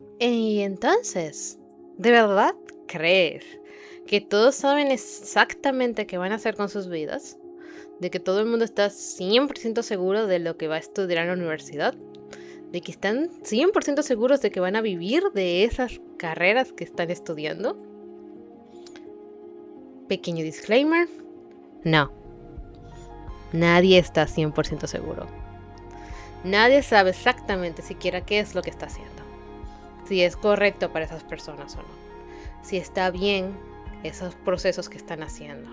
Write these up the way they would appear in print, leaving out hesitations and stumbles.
Y entonces, ¿de verdad crees que todos saben exactamente qué van a hacer con sus vidas? ¿De que todo el mundo está 100% seguro de lo que va a estudiar en la universidad? ¿De que están 100% seguros de que van a vivir de esas carreras que están estudiando? Pequeño disclaimer, no, nadie está 100% seguro. Nadie sabe exactamente siquiera qué es lo que está haciendo, si es correcto para esas personas o no, si está bien esos procesos que están haciendo.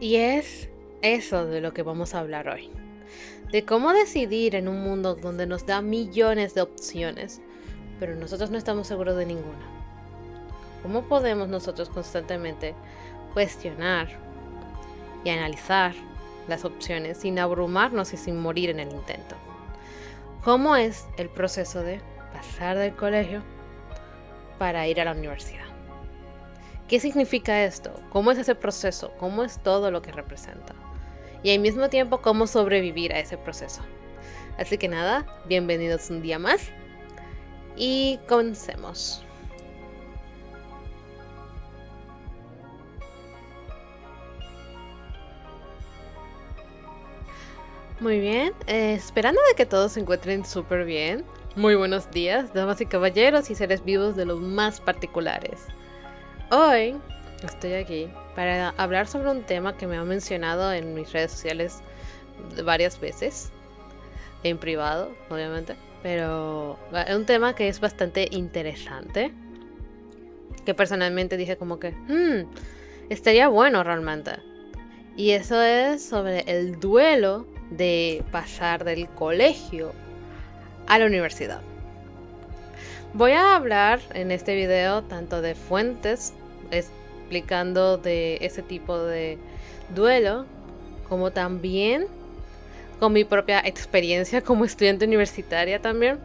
Y es eso de lo que vamos a hablar hoy. De cómo decidir en un mundo donde nos da millones de opciones, pero nosotros no estamos seguros de ninguna. ¿Cómo podemos nosotros constantemente cuestionar y analizar las opciones sin abrumarnos y sin morir en el intento? ¿Cómo es el proceso de pasar del colegio para ir a la universidad? ¿Qué significa esto? ¿Cómo es ese proceso? ¿Cómo es todo lo que representa? Y al mismo tiempo, cómo sobrevivir a ese proceso. Así que nada, bienvenidos un día más y comencemos. Muy bien, esperando de que todos se encuentren súper bien. Muy buenos días, damas y caballeros y seres vivos de los más particulares. Hoy estoy aquí para hablar sobre un tema que me han mencionado en mis redes sociales varias veces, en privado, obviamente, pero es un tema que es bastante interesante, que personalmente dije como que, estaría bueno realmente. Y eso es sobre el duelo de pasar del colegio a la universidad. Voy a hablar en este video tanto de fuentes explicando de ese tipo de duelo, como también con mi propia experiencia como estudiante universitaria también,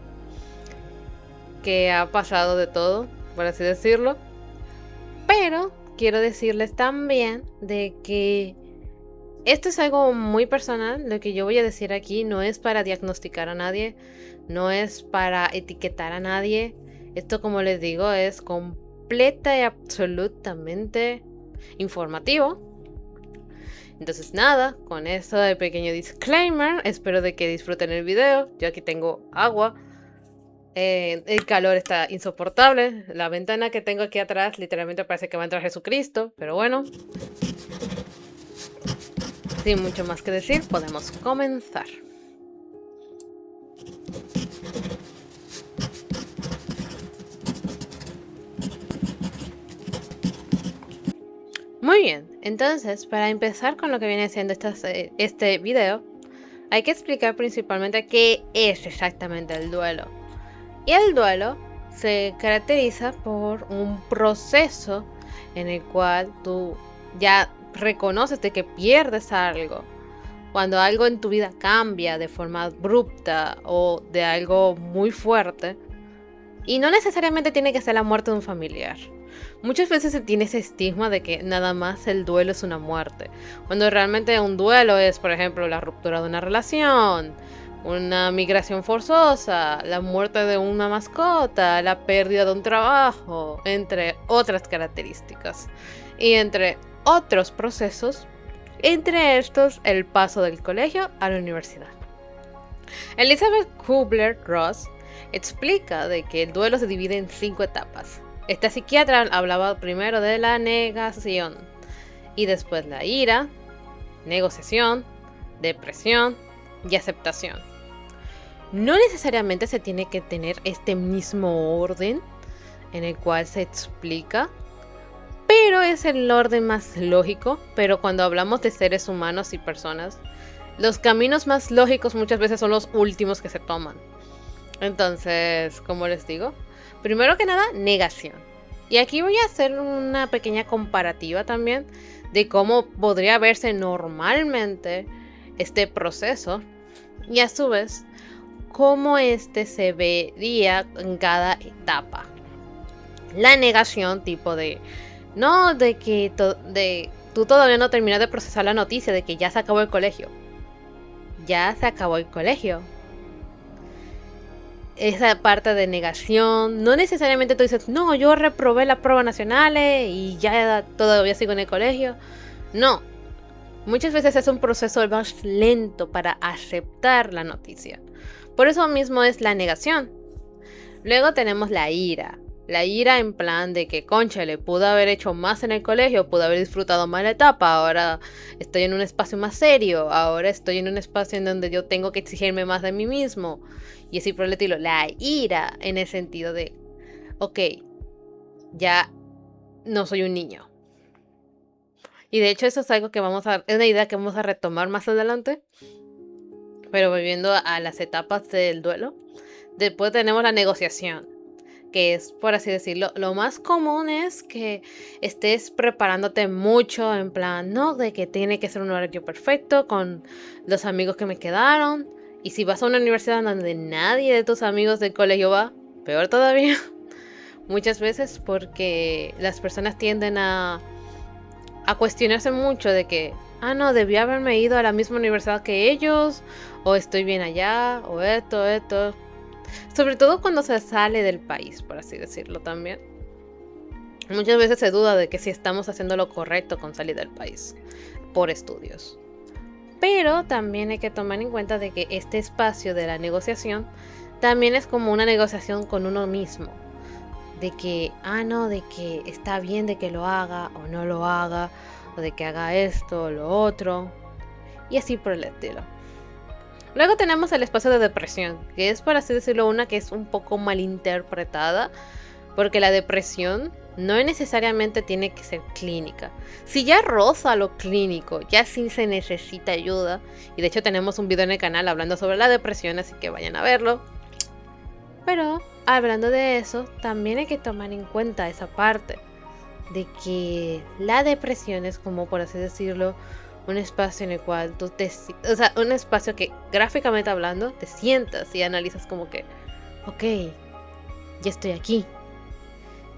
que ha pasado de todo, por así decirlo. Pero quiero decirles también de que esto es algo muy personal. Lo que yo voy a decir aquí no es para diagnosticar a nadie, no es para etiquetar a nadie. Esto, como les digo, es completa y absolutamente informativo. Entonces nada, con eso de pequeño disclaimer, espero de que disfruten el video. Yo aquí tengo agua. El calor está insoportable. La ventana que tengo aquí atrás literalmente parece que va a entrar Jesucristo. Pero bueno, sin mucho más que decir, podemos comenzar. Muy bien, entonces para empezar con lo que viene siendo este video, hay que explicar principalmente qué es exactamente el duelo. Y el duelo se caracteriza por un proceso en el cual tú ya reconoces de que pierdes algo. Cuando algo en tu vida cambia de forma abrupta o de algo muy fuerte. Y no necesariamente tiene que ser la muerte de un familiar. Muchas veces se tiene ese estigma de que nada más el duelo es una muerte. Cuando realmente un duelo es, por ejemplo, la ruptura de una relación, una migración forzosa, la muerte de una mascota, la pérdida de un trabajo, entre otras características. Y entre otros procesos, entre estos el paso del colegio a la universidad. Elizabeth Kubler-Ross explica de que el duelo se divide en 5 etapas. Esta psiquiatra hablaba primero de la negación y después la ira, negociación, depresión y aceptación. No necesariamente se tiene que tener este mismo orden en el cual se explica, pero es el orden más lógico. Pero cuando hablamos de seres humanos y personas, los caminos más lógicos muchas veces son los últimos que se toman. Entonces, como les digo, primero que nada, negación. Y aquí voy a hacer una pequeña comparativa también de cómo podría verse normalmente este proceso y a su vez cómo este se vería en cada etapa. La negación, tipo de no de que tú todavía no terminas de procesar la noticia de que ya se acabó el colegio. Ya se acabó el colegio. esa parte de negación. No necesariamente tú dices, no, yo reprobé las pruebas nacionales y ya todavía sigo en el colegio. No. Muchas veces es un proceso más lento para aceptar la noticia. Por eso mismo es la negación. Luego tenemos la ira. La ira en plan de que, cónchale, pude haber hecho más en el colegio, pude haber disfrutado más la etapa, ahora estoy en un espacio más serio, ahora estoy en un espacio en donde yo tengo que exigirme más de mí mismo. Y así por el estilo. La ira en el sentido de, ok, ya no soy un niño. Y de hecho eso es algo que es una idea que vamos a retomar más adelante. Pero volviendo a las etapas del duelo, después tenemos la negociación, que es, por así decirlo, lo más común es que estés preparándote mucho en plan, no, de que tiene que ser un horario perfecto con los amigos que me quedaron. Y si vas a una universidad donde nadie de tus amigos del colegio va, peor todavía. Muchas veces porque las personas tienden a cuestionarse mucho de que, no, debí haberme ido a la misma universidad que ellos, o estoy bien allá, o esto. Sobre todo cuando se sale del país, por así decirlo también. Muchas veces se duda de que si estamos haciendo lo correcto con salir del país por estudios. Pero también hay que tomar en cuenta de que este espacio de la negociación también es como una negociación con uno mismo. De que, no, de que está bien de que lo haga o no lo haga, o de que haga esto o lo otro, y así por el estilo. Luego tenemos el espacio de depresión, que es, por así decirlo, una que es un poco malinterpretada, porque la depresión no necesariamente tiene que ser clínica. Si ya roza lo clínico, ya sí se necesita ayuda, y de hecho tenemos un video en el canal hablando sobre la depresión, así que vayan a verlo. Pero hablando de eso, también hay que tomar en cuenta esa parte de que la depresión es como, por así decirlo, un espacio en el cual un espacio que gráficamente hablando te sientas y analizas como que, ok, ya estoy aquí.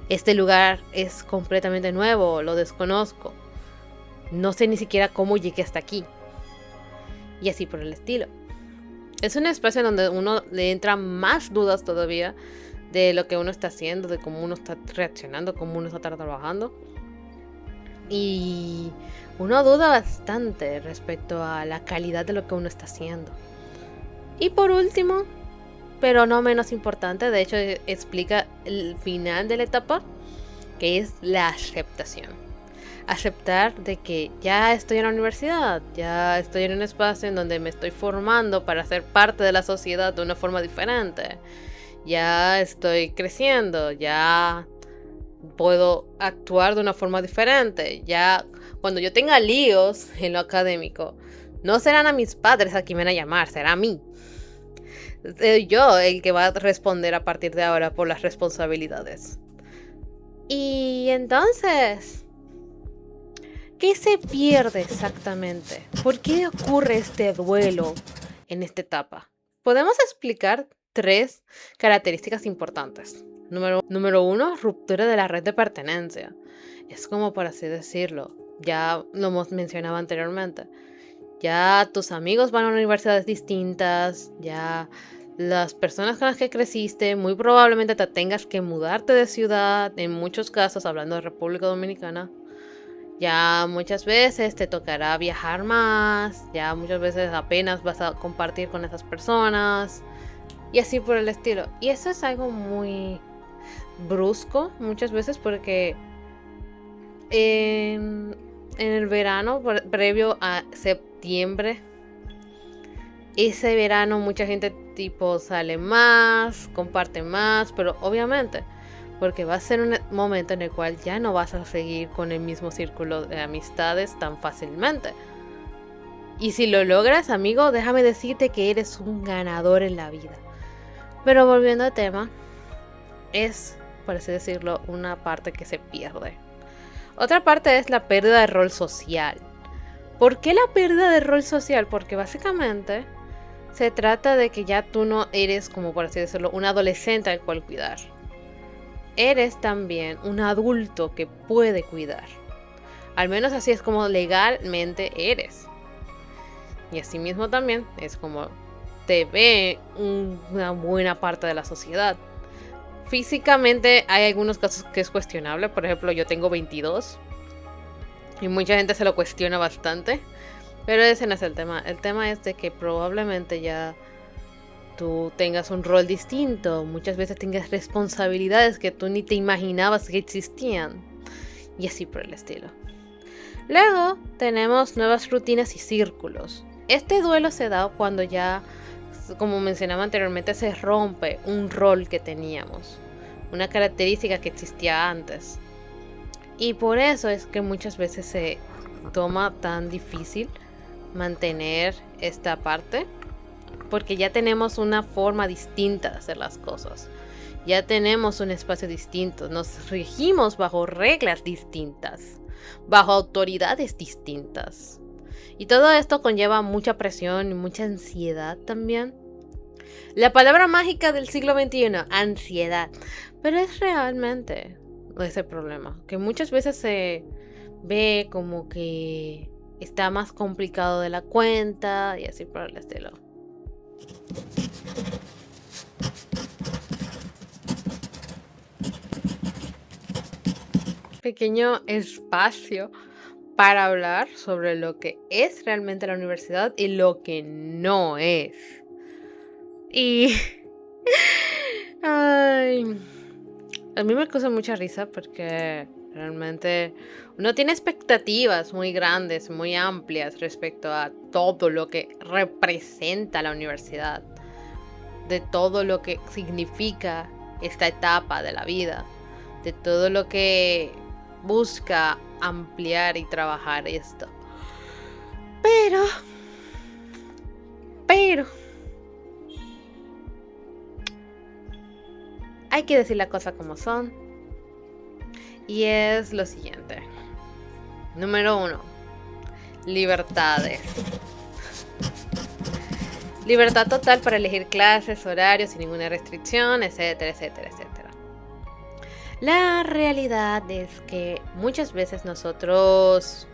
Este lugar es completamente nuevo, lo desconozco. No sé ni siquiera cómo llegué hasta aquí. Y así por el estilo. Es un espacio donde uno le entra más dudas todavía de lo que uno está haciendo, de cómo uno está reaccionando, cómo uno está trabajando. Y uno duda bastante respecto a la calidad de lo que uno está haciendo. Y por último, pero no menos importante, de hecho explica el final de la etapa, que es la aceptación. Aceptar de que ya estoy en la universidad, ya estoy en un espacio en donde me estoy formando para ser parte de la sociedad de una forma diferente. Ya estoy creciendo, ya puedo actuar de una forma diferente. Ya cuando yo tenga líos en lo académico, no serán a mis padres a quien me van a llamar, será a mí. Soy yo el que va a responder a partir de ahora por las responsabilidades. Y entonces, ¿qué se pierde exactamente? ¿Por qué ocurre este duelo en esta etapa? Podemos explicar 3 características importantes. Número 1, ruptura de la red de pertenencia. Es como, por así decirlo, ya lo hemos mencionado anteriormente. Ya tus amigos van a universidades distintas, ya las personas con las que creciste, muy probablemente te tengas que mudarte de ciudad, en muchos casos, hablando de República Dominicana. Ya muchas veces te tocará viajar más, ya muchas veces apenas vas a compartir con esas personas y así por el estilo. Y eso es algo muy brusco muchas veces porque en el verano, previo a septiembre, ese verano mucha gente tipo sale más, comparte más, pero obviamente porque va a ser un momento en el cual ya no vas a seguir con el mismo círculo de amistades tan fácilmente. Y si lo logras, amigo, déjame decirte que eres un ganador en la vida. Pero volviendo al tema, es, por así decirlo, una parte que se pierde. Otra parte es la pérdida de rol social. ¿Por qué la pérdida de rol social? Porque básicamente se trata de que ya tú no eres, como por así decirlo, un adolescente al cual cuidar. Eres también un adulto que puede cuidar. Al menos así es como legalmente eres. Y así mismo también es como te ve una buena parte de la sociedad. Físicamente hay algunos casos que es cuestionable. Por ejemplo, yo tengo 22 y mucha gente se lo cuestiona bastante. Pero ese no es el tema. El tema es de que probablemente ya tú tengas un rol distinto. Muchas veces tengas responsabilidades que tú ni te imaginabas que existían. Y así por el estilo. Luego tenemos nuevas rutinas y círculos. Este duelo se da cuando ya, como mencionaba anteriormente, se rompe un rol que teníamos, una característica que existía antes. Y por eso es que muchas veces se toma tan difícil mantener esta parte, porque ya tenemos una forma distinta de hacer las cosas. Ya tenemos un espacio distinto, nos regimos bajo reglas distintas, bajo autoridades distintas. Y todo esto conlleva mucha presión y mucha ansiedad también. La palabra mágica del siglo XXI, ansiedad. Pero es realmente ese problema, que muchas veces se ve como que está más complicado de la cuenta y así por el estilo. Pequeño espacio para hablar sobre lo que es realmente la universidad y lo que no es. Y ay, a mí me causa mucha risa porque realmente uno tiene expectativas muy grandes, muy amplias respecto a todo lo que representa la universidad, de todo lo que significa esta etapa de la vida, de todo lo que busca ampliar y trabajar esto. Pero hay que decir las cosas como son. Y es lo siguiente. Número 1. Libertades. Libertad total para elegir clases, horarios sin ninguna restricción, etcétera, etcétera, etcétera. La realidad es que muchas veces nosotros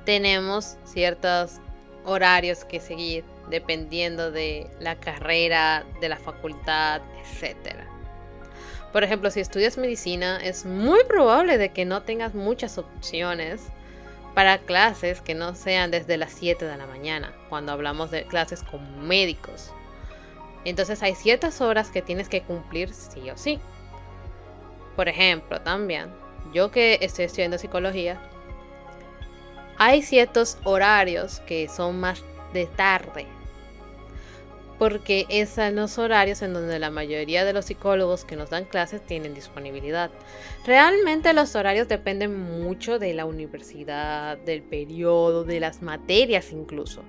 tenemos ciertos horarios que seguir dependiendo de la carrera, de la facultad, etcétera. Por ejemplo, si estudias medicina, es muy probable de que no tengas muchas opciones para clases que no sean desde las 7 de la mañana, cuando hablamos de clases con médicos. Entonces hay ciertas horas que tienes que cumplir sí o sí. Por ejemplo, también, yo que estoy estudiando psicología, hay ciertos horarios que son más de tarde, porque esos son los horarios en donde la mayoría de los psicólogos que nos dan clases tienen disponibilidad. Realmente los horarios dependen mucho de la universidad, del periodo, de las materias incluso.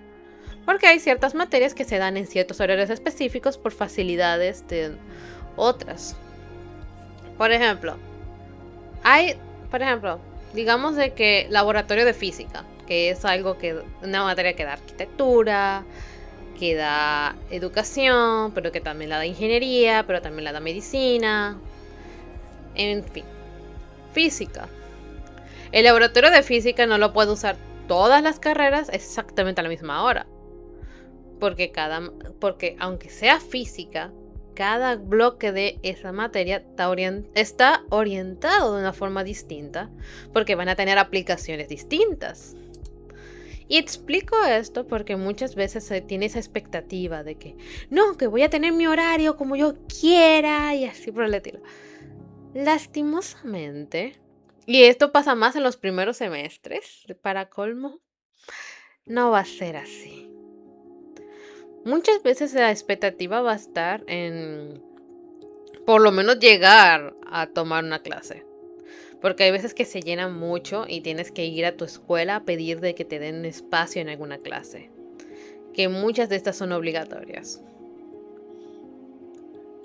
Porque hay ciertas materias que se dan en ciertos horarios específicos por facilidades de otras. Por ejemplo, digamos de que laboratorio de física, que es una materia que da arquitectura, que da educación, pero que también la da ingeniería, pero también la da medicina. En fin, física. El laboratorio de física no lo puede usar todas las carreras exactamente a la misma hora. Porque aunque sea física, cada bloque de esa materia está orientado de una forma distinta, porque van a tener aplicaciones distintas. Y explico esto porque muchas veces se tiene esa expectativa de que no, que voy a tener mi horario como yo quiera y así por el estilo. Lastimosamente, y esto pasa más en los primeros semestres, para colmo, no va a ser así. Muchas veces la expectativa va a estar en por lo menos llegar a tomar una clase. Porque hay veces que se llena mucho y tienes que ir a tu escuela a pedir de que te den espacio en alguna clase. Que muchas de estas son obligatorias.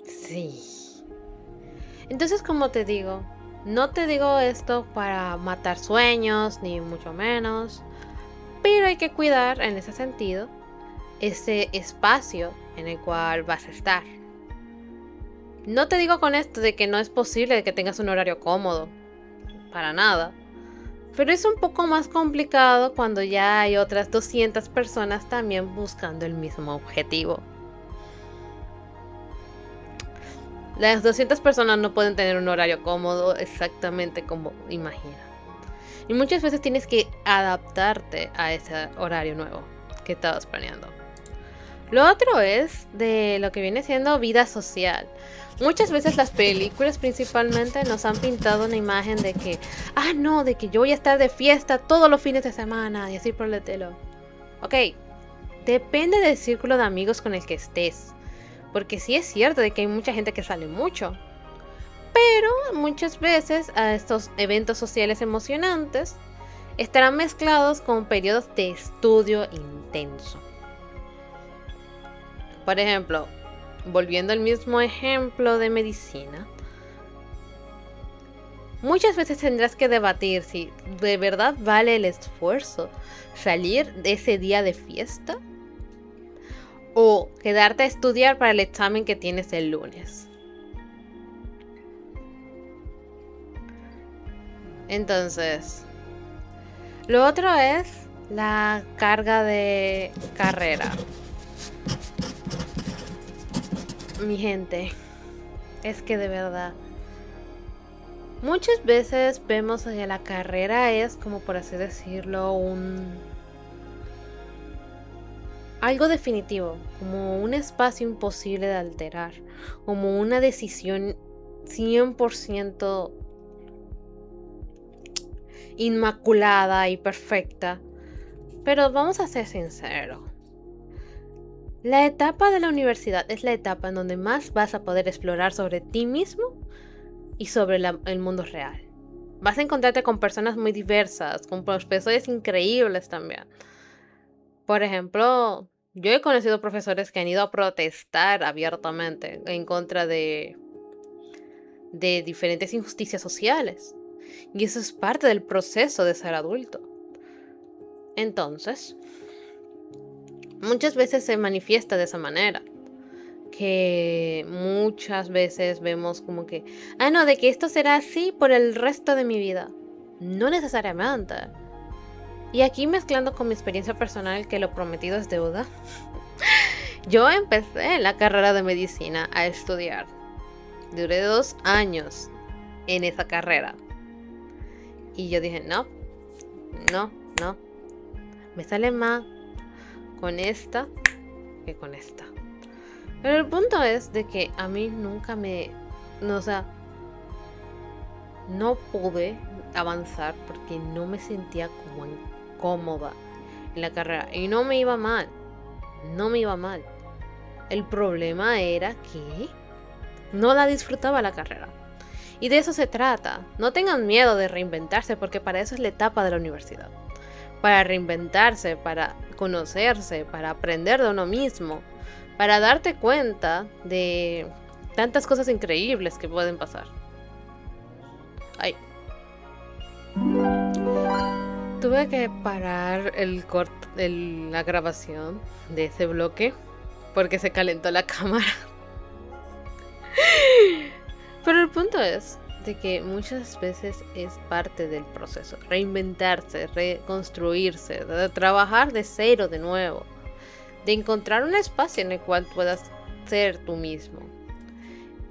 Sí. Entonces, como te digo, no te digo esto para matar sueños, ni mucho menos. Pero hay que cuidar en ese sentido ese espacio en el cual vas a estar. No te digo con esto de que no es posible que tengas un horario cómodo. Para nada. Pero es un poco más complicado cuando ya hay otras 200 personas también buscando el mismo objetivo. Las 200 personas no pueden tener un horario cómodo exactamente como imaginan. Y muchas veces tienes que adaptarte a ese horario nuevo que estabas planeando. Lo otro es de lo que viene siendo vida social. Muchas veces las películas principalmente nos han pintado una imagen de que, no, de que yo voy a estar de fiesta todos los fines de semana y así por el estilo. Ok, depende del círculo de amigos con el que estés. Porque sí es cierto de que hay mucha gente que sale mucho. Pero muchas veces a estos eventos sociales emocionantes estarán mezclados con periodos de estudio intenso. Por ejemplo, volviendo al mismo ejemplo de medicina, muchas veces tendrás que debatir si de verdad vale el esfuerzo salir de ese día de fiesta o quedarte a estudiar para el examen que tienes el lunes. Entonces, lo otro es la carga de carrera. Mi gente, es que de verdad, muchas veces vemos que la carrera es, como por así decirlo, algo definitivo, como un espacio imposible de alterar, como una decisión 100% inmaculada y perfecta. Pero vamos a ser sinceros. La etapa de la universidad es la etapa en donde más vas a poder explorar sobre ti mismo y sobre el mundo real. Vas a encontrarte con personas muy diversas, con profesores increíbles también. Por ejemplo, yo he conocido profesores que han ido a protestar abiertamente en contra de diferentes injusticias sociales. Y eso es parte del proceso de ser adulto. Entonces, muchas veces se manifiesta de esa manera. Que muchas veces vemos como que, no, de que esto será así por el resto de mi vida. No necesariamente. Y aquí mezclando con mi experiencia personal, que lo prometido es deuda. Yo empecé la carrera de medicina a estudiar. Duré 2 años en esa carrera. Y yo dije, no. Me sale más con esta que con esta. Pero el punto es de que a mí nunca no pude avanzar porque no me sentía como cómoda en la carrera. Y no me iba mal. El problema era que no la disfrutaba la carrera. Y de eso se trata. No tengan miedo de reinventarse porque para eso es la etapa de la universidad. Para reinventarse, para conocerse, para aprender de uno mismo, para darte cuenta de tantas cosas increíbles que pueden pasar. Ay. Tuve que parar la grabación de ese bloque porque se calentó la cámara. Pero el punto es de que muchas veces es parte del proceso. Reinventarse, reconstruirse, de trabajar de cero de nuevo. De encontrar un espacio en el cual puedas ser tú mismo.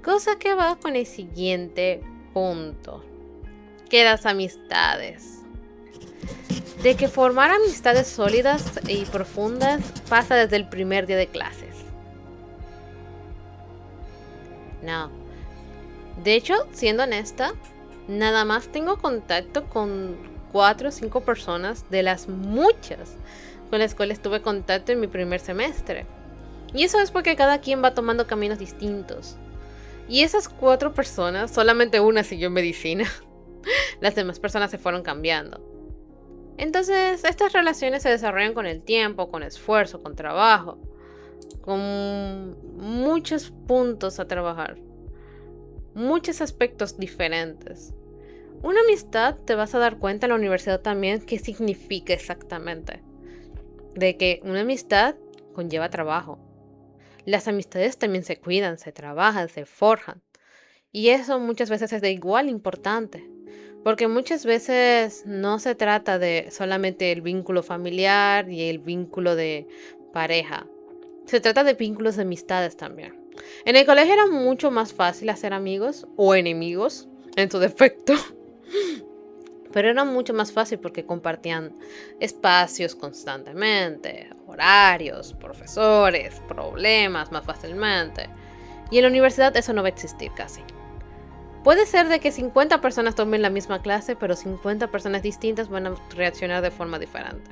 Cosa que va con el siguiente punto. Que las amistades. De que formar amistades sólidas y profundas pasa desde el primer día de clases. No. De hecho, siendo honesta, nada más tengo contacto con 4 o 5 personas de las muchas con las cuales tuve contacto en mi primer semestre. Y eso es porque cada quien va tomando caminos distintos. Y esas 4 personas, solamente una siguió en medicina. Las demás personas se fueron cambiando. Entonces, estas relaciones se desarrollan con el tiempo, con esfuerzo, con trabajo, con muchos puntos a trabajar, muchos aspectos diferentes. Una amistad te vas a dar cuenta en la universidad también qué significa exactamente. De que una amistad conlleva trabajo. Las amistades también se cuidan, se trabajan, se forjan. Y eso muchas veces es de igual importante. Porque muchas veces no se trata de solamente el vínculo familiar y el vínculo de pareja. Se trata de vínculos de amistades también. En el colegio era mucho más fácil hacer amigos o enemigos, en su defecto. Pero era mucho más fácil porque compartían espacios constantemente, horarios, profesores, problemas más fácilmente. Y en la universidad eso no va a existir casi. Puede ser de que 50 personas tomen la misma clase, pero 50 personas distintas van a reaccionar de forma diferente.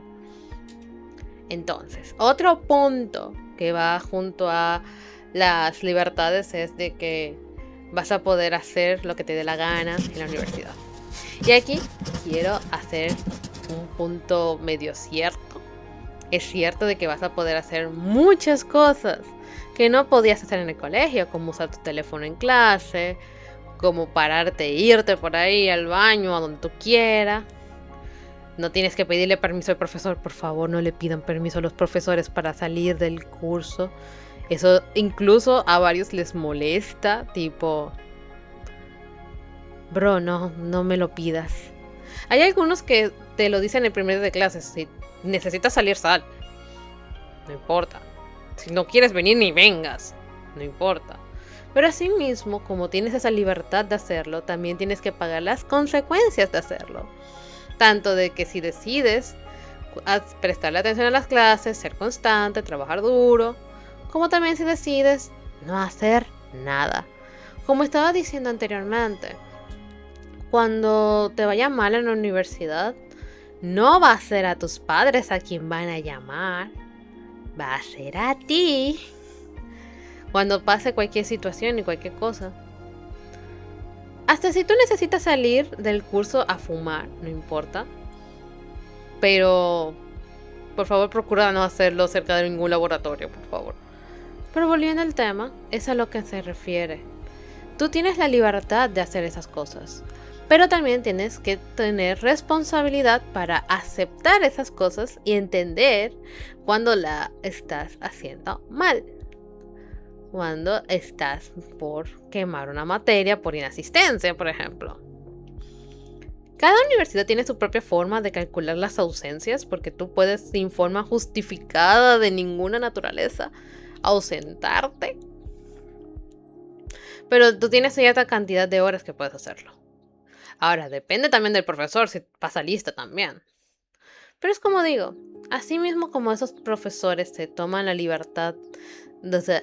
Entonces, otro punto que va junto a las libertades es de que vas a poder hacer lo que te dé la gana en la universidad. Y aquí quiero hacer un punto medio cierto. Es cierto de que vas a poder hacer muchas cosas que no podías hacer en el colegio, como usar tu teléfono en clase, como pararte e irte por ahí al baño, a donde tú quieras. No tienes que pedirle permiso al profesor, por favor, no le pidan permiso a los profesores para salir del curso. Eso incluso a varios les molesta, tipo, bro, no me lo pidas. Hay algunos que te lo dicen el primer día de clases, si necesitas salir, sal. No importa. Si no quieres venir, ni vengas. No importa. Pero asimismo, como tienes esa libertad de hacerlo, también tienes que pagar las consecuencias de hacerlo. Tanto de que si decides prestarle atención a las clases, ser constante, trabajar duro, como también si decides no hacer nada. Como estaba diciendo anteriormente, cuando te vaya mal en la universidad, no va a ser a tus padres a quien van a llamar, va a ser a ti. Cuando pase cualquier situación y cualquier cosa. Hasta si tú necesitas salir del curso a fumar, no importa. Pero, por favor, procura no hacerlo cerca de ningún laboratorio, por favor. Pero volviendo al tema, es a lo que se refiere. Tú tienes la libertad de hacer esas cosas. Pero también tienes que tener responsabilidad para aceptar esas cosas y entender cuando la estás haciendo mal. Cuando estás por quemar una materia por inasistencia, por ejemplo. Cada universidad tiene su propia forma de calcular las ausencias, porque tú puedes, sin forma justificada de ninguna naturaleza, ausentarte. Pero tú tienes cierta cantidad de horas que puedes hacerlo. Ahora, depende también del profesor, si pasa lista también. Pero es como digo, así mismo como esos profesores se toman la libertad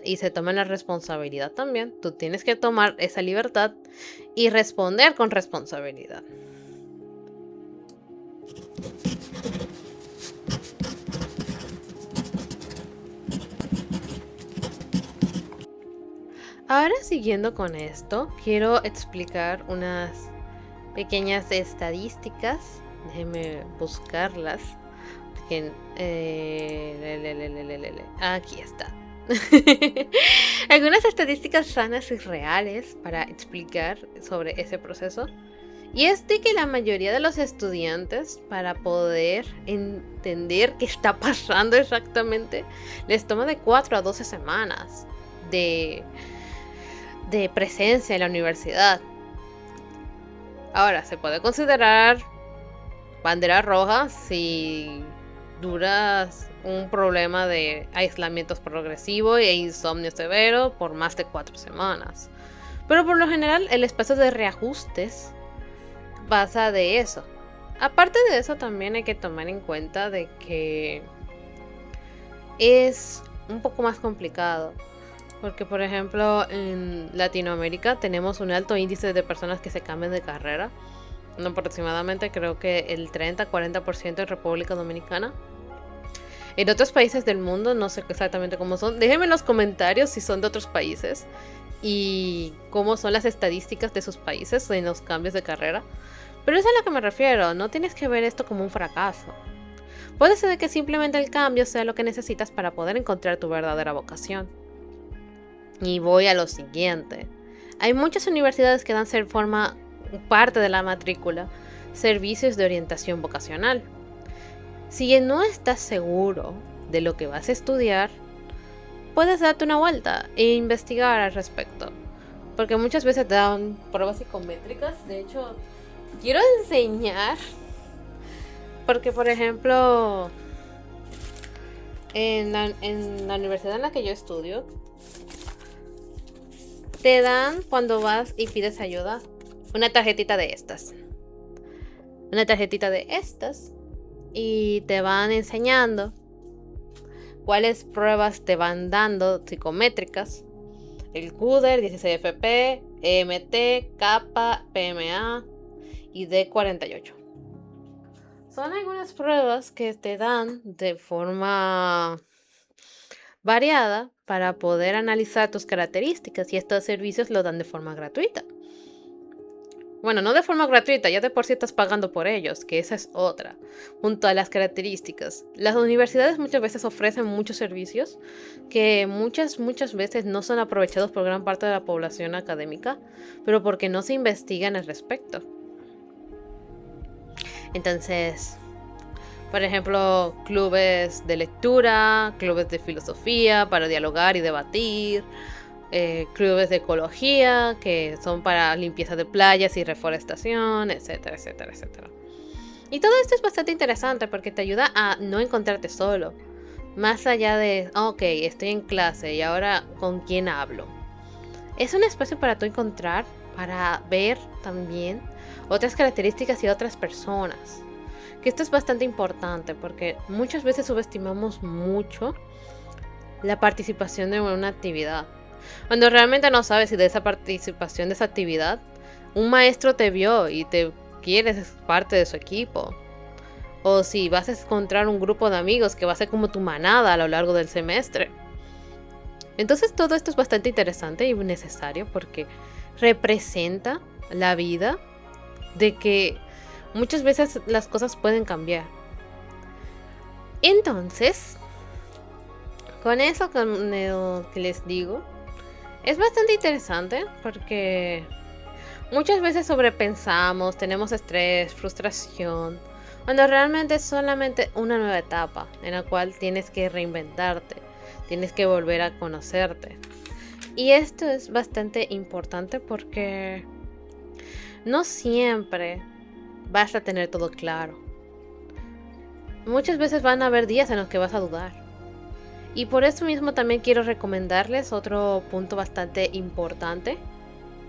y se toman la responsabilidad también, tú tienes que tomar esa libertad y responder con responsabilidad. Ahora, siguiendo con esto, quiero explicar unas pequeñas estadísticas. Déjenme buscarlas. Aquí está. Algunas estadísticas sanas y reales para explicar sobre ese proceso. Y es de que la mayoría de los estudiantes, para poder entender qué está pasando exactamente, les toma de 4 a 12 semanas de presencia en la universidad. Ahora, se puede considerar bandera roja si duras un problema de aislamiento progresivo e insomnio severo por más de 4 semanas. Pero por lo general el espacio de reajustes pasa de eso. Aparte de eso, también hay que tomar en cuenta de que es un poco más complicado. Porque, por ejemplo, en Latinoamérica tenemos un alto índice de personas que se cambian de carrera. Aproximadamente creo que el 30-40% en República Dominicana. En otros países del mundo no sé exactamente cómo son. Déjenme en los comentarios si son de otros países y cómo son las estadísticas de sus países en los cambios de carrera. Pero eso es a lo que me refiero. No tienes que ver esto como un fracaso. Puede ser que simplemente el cambio sea lo que necesitas para poder encontrar tu verdadera vocación. Y voy a lo siguiente. Hay muchas universidades que dan parte de la matrícula servicios de orientación vocacional. Si no estás seguro de lo que vas a estudiar, puedes darte una vuelta e investigar al respecto. Porque muchas veces te dan pruebas psicométricas. De hecho, quiero enseñar, porque por ejemplo, en la universidad en la que yo estudio, te dan cuando vas y pides ayuda una tarjetita de estas. Una tarjetita de estas y te van enseñando cuáles pruebas te van dando psicométricas. El CUDER, 16FP, EMT, CAPA, PMA y D48. Son algunas pruebas que te dan de forma variada para poder analizar tus características y estos servicios lo dan de forma gratuita. Bueno, no de forma gratuita, ya de por sí estás pagando por ellos, que esa es otra, junto a las características. Las universidades muchas veces ofrecen muchos servicios que muchas veces no son aprovechados por gran parte de la población académica, pero porque no se investigan al respecto. Entonces, por ejemplo, clubes de lectura, clubes de filosofía para dialogar y debatir, clubes de ecología que son para limpieza de playas y reforestación, etcétera, etcétera, etcétera. Y todo esto es bastante interesante porque te ayuda a no encontrarte solo. Más allá de, ok, estoy en clase y ahora ¿con quién hablo? Es un espacio para tú encontrar, para ver también otras características y otras personas. Que esto es bastante importante porque muchas veces subestimamos mucho la participación de una actividad. Cuando realmente no sabes si de esa participación de esa actividad un maestro te vio y te quiere ser parte de su equipo. O si vas a encontrar un grupo de amigos que va a ser como tu manada a lo largo del semestre. Entonces todo esto es bastante interesante y necesario porque representa la vida de que muchas veces las cosas pueden cambiar. Entonces, con eso que les digo, es bastante interesante porque muchas veces sobrepensamos, tenemos estrés, frustración, cuando realmente es solamente una nueva etapa en la cual tienes que reinventarte, tienes que volver a conocerte. Y esto es bastante importante porque no siempre vas a tener todo claro. Muchas veces van a haber días en los que vas a dudar. Y por eso mismo también quiero recomendarles otro punto bastante importante,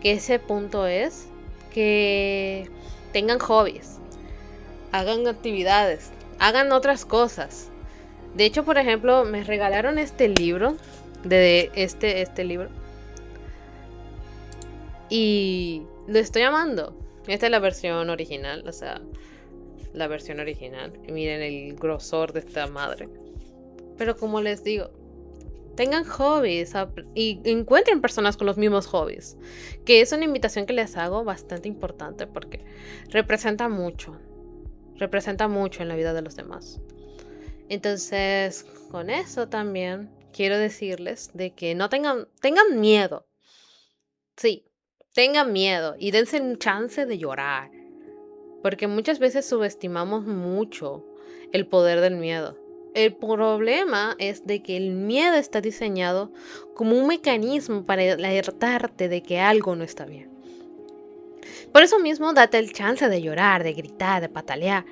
que ese punto es que tengan hobbies, hagan actividades, hagan otras cosas. De hecho, por ejemplo, me regalaron este libro, este libro, y lo estoy amando. Esta es la versión original, o sea, la versión original. Miren el grosor de esta madre. Pero como les digo, tengan hobbies y encuentren personas con los mismos hobbies. Que es una invitación que les hago bastante importante porque representa mucho. Representa mucho en la vida de los demás. Entonces, con eso también quiero decirles de que no tengan miedo. Sí, tengan miedo y dense un chance de llorar. Porque muchas veces subestimamos mucho el poder del miedo. El problema es de que el miedo está diseñado como un mecanismo para alertarte de que algo no está bien. Por eso mismo date el chance de llorar, de gritar, de patalear.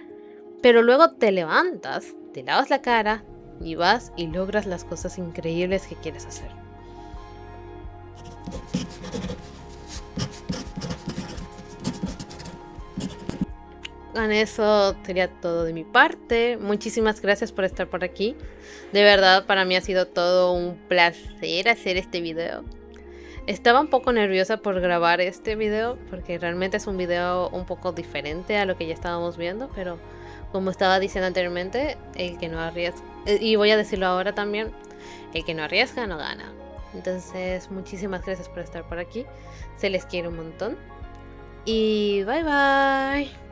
Pero luego te levantas, te lavas la cara y vas y logras las cosas increíbles que quieres hacer. Con eso sería todo de mi parte. Muchísimas gracias por estar por aquí. De verdad, para mí ha sido todo un placer hacer este video. Estaba un poco nerviosa por grabar este video porque realmente es un video un poco diferente a lo que ya estábamos viendo, pero como estaba diciendo anteriormente, el que no arriesga, y voy a decirlo ahora también, el que no arriesga no gana. Entonces, muchísimas gracias por estar por aquí. Se les quiere un montón. Y bye bye.